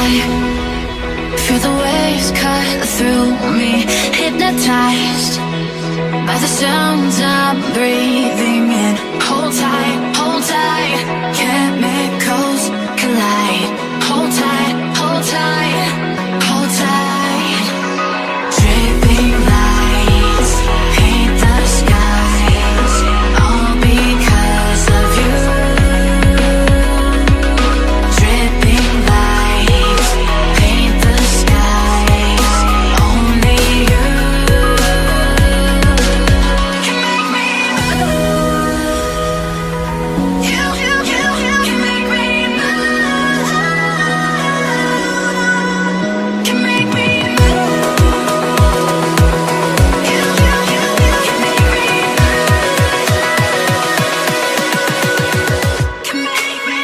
high. Feel the waves cut through me, hypnotized by the sounds I'm breathing in. Hold tight, chemicals collide. Hold tight, hold tight, hold tight. Dripping lights paint the skies, all because of you. Dripping lights paint the skies, only you can make me move. You can make me move. Can make me move. You can make me move. Can make me.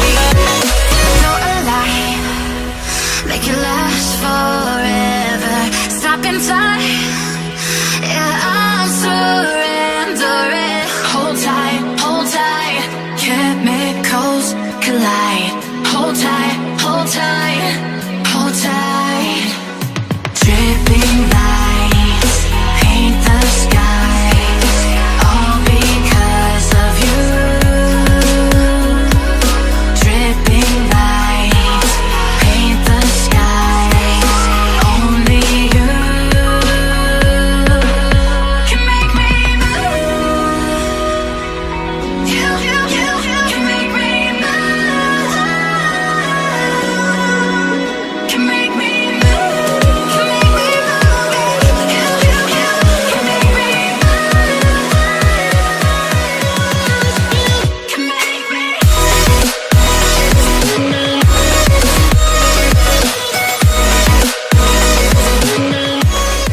Feel alive, make it last forever. Stop in time, yeah, I'm surrendering. Hold tight, chemicals collide. Hold tight, hold tight, hold tight.